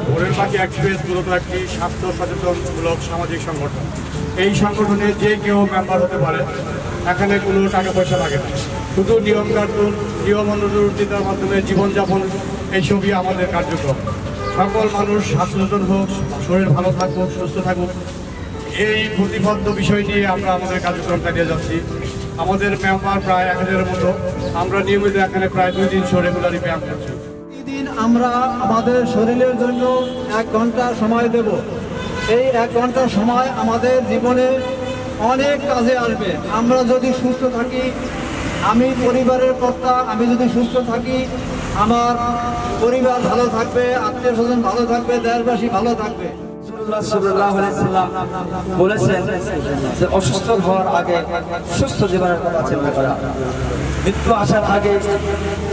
ভোরের পাখি এক্সপ্রেস মূলত একটি স্বাস্থ্য সচেতনমূলক সামাজিক সংগঠন। এই সংগঠনে যে কেউ মেম্বার হতে পারে। এখানে কোনো টাকা পয়সা লাগে না, শুধু নিয়ম কানুন, নিয়ম অনুযায়ীর মাধ্যমে জীবনযাপন এইসবই আমাদের কার্যক্রম। সকল মানুষ সচেতন হোক, শরীর ভালো থাকুক, সুস্থ থাকুক, এই প্রতিবদ্ধ বিষয় নিয়ে আমরা আমাদের কার্যক্রম চালিয়ে যাচ্ছি। আমাদের মেম্বার প্রায় 1000-এর মতো। আমরা নিয়মিত এখানে প্রায় 2 দিন রেগুলারই ব্যায়াম করছি। প্রতিদিন আমরা আমাদের শরীরের জন্য 1 ঘন্টা সময় দেব। এই 1 ঘন্টা সময় আমাদের জীবনে অনেক কাজে আসবে। আমরা যদি সুস্থ থাকি, আমি পরিবারের কর্তা, আমি যদি সুস্থ থাকি, আমার পরিবার ভালো থাকবে, আত্মীয় স্বজন ভালো থাকবে, দেশবাসী ভালো থাকবে। সাল্লাল্লাহু আলাইহি সাল্লাম বলেছেন যে অসুস্থ হওয়ার আগে সুস্থ জীবনের কথা চিন্তা করা, মৃত্যু আসার আগে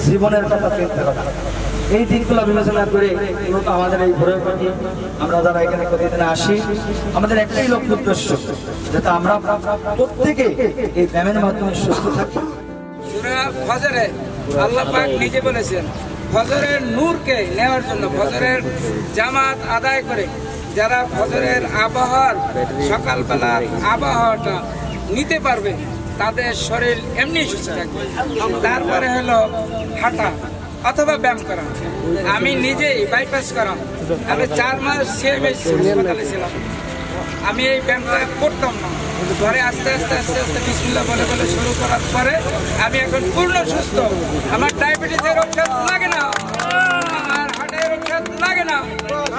জীবনের কথা চিন্তা করা। এই দিকগুলো বিবেচনা করে মূলত আমাদের এই ভোরের পাখি, আমরা যারা এখানে প্রতিদিন আসি, আমাদের একটাই লক্ষ্য উদ্দেশ্য, যাতে আমরা প্রত্যেকে এই ব্যায়ামের মাধ্যমে সুস্থ থাকি। সূরা ফজরে আল্লাহ পাক নিজে বলেছেন, ফজরের নূরকে নেওয়ার জন্য, ফজরের জামাত আদায় করে যারা ফজরের আবহাওয়ার, সকালবেলার আবহাওয়াটা নিতে পারবে, তাদের শরীর এমনি সুস্থ থাকবে। তারপরে হলো হাঁটা অথবা ব্যায়াম করা। আমি নিজেই বাইপাস করা, আমি 4 মাস সিএমএইচ হাসপাতালে ছিলাম। আমি এই ব্যায়ামটা করতাম না, ঘরে আস্তে আস্তে আস্তে আস্তে বিসমিল্লাহ বলে বলে শুরু করার পরে আমি এখন পূর্ণ সুস্থ। আমার ডায়াবেটিসের ঔষধ লাগে না, আমার হার্টের ঔষধ লাগে না,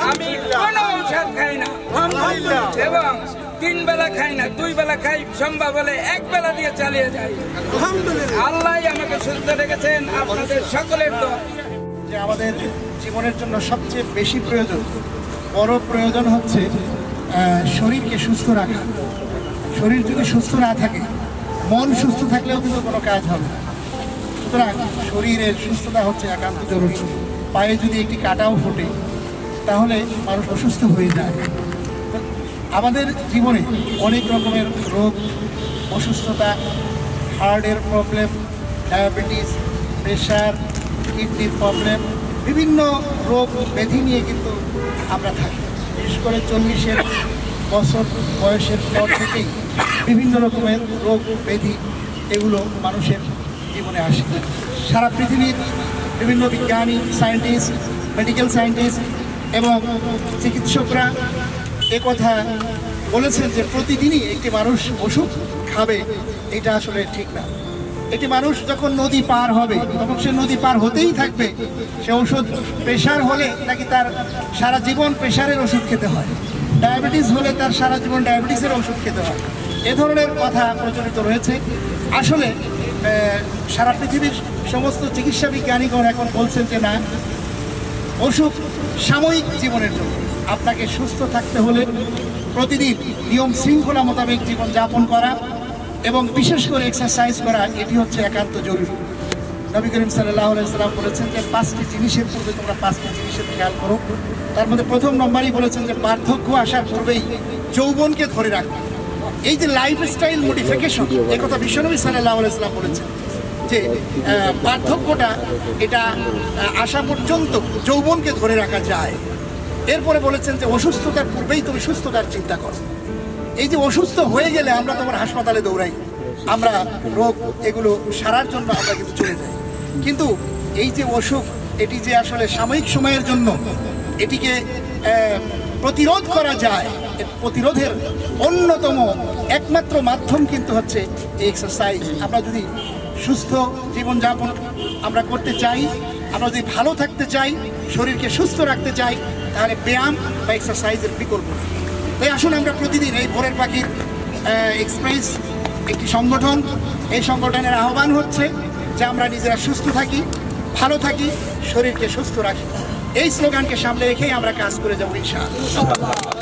আমি কোনো ঔষধ খাই না এবং 3 বেলা খাই না, 2 বেলা খাই, সম্ভব হলে 1 বেলা দিয়ে চালিয়ে যাই। আল্লাহ আমাকে সুস্থ রেখেছেন, আপনাদের সকলের দোয়া। যে আমাদের জীবনের জন্য সবচেয়ে বেশি প্রয়োজন, বড় প্রয়োজন হচ্ছে শরীরকে সুস্থ রাখা। শরীর যদি সুস্থ না থাকে, মন সুস্থ থাকলেও কিন্তু কোনো কাজ হবে না। সুতরাং শরীরের সুস্থতা হচ্ছে একান্ত জরুরি। পায়ে যদি একটি কাঁটাও ফোটে তাহলে মানুষ অসুস্থ হয়ে যায়। আমাদের জীবনে অনেক রকমের রোগ, অসুস্থতা, হার্টের প্রবলেম, ডায়াবেটিস, প্রেশার, কিডনির প্রবলেম, বিভিন্ন রোগ ব্যাধি নিয়ে কিন্তু আমরা থাকি। বিশেষ করে 40 বছর বয়সের পর থেকেই বিভিন্ন রকমের রোগ ব্যাধি এগুলো মানুষের জীবনে আসে। সারা পৃথিবীর বিভিন্ন বিজ্ঞানী, সায়েন্টিস্ট, মেডিকেল সায়েন্টিস্ট এবং চিকিৎসকরা একথা বলেছেন যে প্রতিদিনই একটি মানুষ ওষুধ খাবে, এটা আসলে ঠিক না। একটি মানুষ যখন নদী পার হবে তখন সে নদী পার হতেই থাকবে। সে ওষুধ, প্রেশার হলে নাকি তার সারা জীবন প্রেশারের ওষুধ খেতে হয়, ডায়াবেটিস হলে তার সারা জীবন ডায়াবেটিসের ওষুধ খেতে হয়, এ ধরনের কথা প্রচলিত রয়েছে। আসলে সারা পৃথিবীর সমস্ত চিকিৎসা বিজ্ঞানীগণ এখন বলছেন যে না, ওষুধ সাময়িক জীবনের জন্য। আপনাকে সুস্থ থাকতে হলে প্রতিদিন নিয়ম শৃঙ্খলা মোতাবেক জীবনযাপন করা এবং বিশেষ করে এক্সারসাইজ করা, এটি হচ্ছে একান্ত জরুরি। নবী করিম সাল্লাল্লাহু আলাইহি সাল্লাম বলেছেন যে 5টি জিনিসের পূর্বে তোমরা 5টি জিনিসের খেয়াল করো। তার মধ্যে প্রথম নম্বরই বলেছেন যে বার্ধক্য আসার পূর্বেই যৌবনকে ধরে রাখো। এই যে লাইফস্টাইল মডিফিকেশন, এই কথা বিশ্বনবী সাল্লাল্লাহু আলাইহি সাল্লাম বলেছেন যে বার্ধক্যটা এটা আসা পর্যন্ত যৌবনকে ধরে রাখা যায়। এরপরে বলেছেন যে অসুস্থতার পূর্বেই তুমি সুস্থতার চিন্তা করো। এই যে অসুস্থ হয়ে গেলে আমরা তোমার হাসপাতালে দৌড়াই, আমরা রোগ এগুলো সারার জন্য আমরা কিন্তু চলে যাই। কিন্তু এই যে অসুখ, এটি যে আসলে সাময়িক সময়ের জন্য, এটিকে প্রতিরোধ করা যায়। প্রতিরোধের অন্যতম একমাত্র মাধ্যম কিন্তু হচ্ছে এই এক্সারসাইজ। আমরা যদি সুস্থ জীবনযাপন আমরা করতে চাই, আমরা যদি ভালো থাকতে চাই, শরীরকে সুস্থ রাখতে চাই, তাহলে ব্যায়াম বা এক্সারসাইজের বিকল্প নেই। তাই আসুন আমরা প্রতিদিন এই ভোরের পাখির এক্সপ্রেস একটি সংগঠন, এই সংগঠনের আহ্বান হচ্ছে যে আমরা নিজেরা সুস্থ থাকি, ভালো থাকি, শরীরকে সুস্থ রাখি। এই স্লোগানকে সামনে রেখেই আমরা কাজ করে যাবো ইনশাআল্লাহ।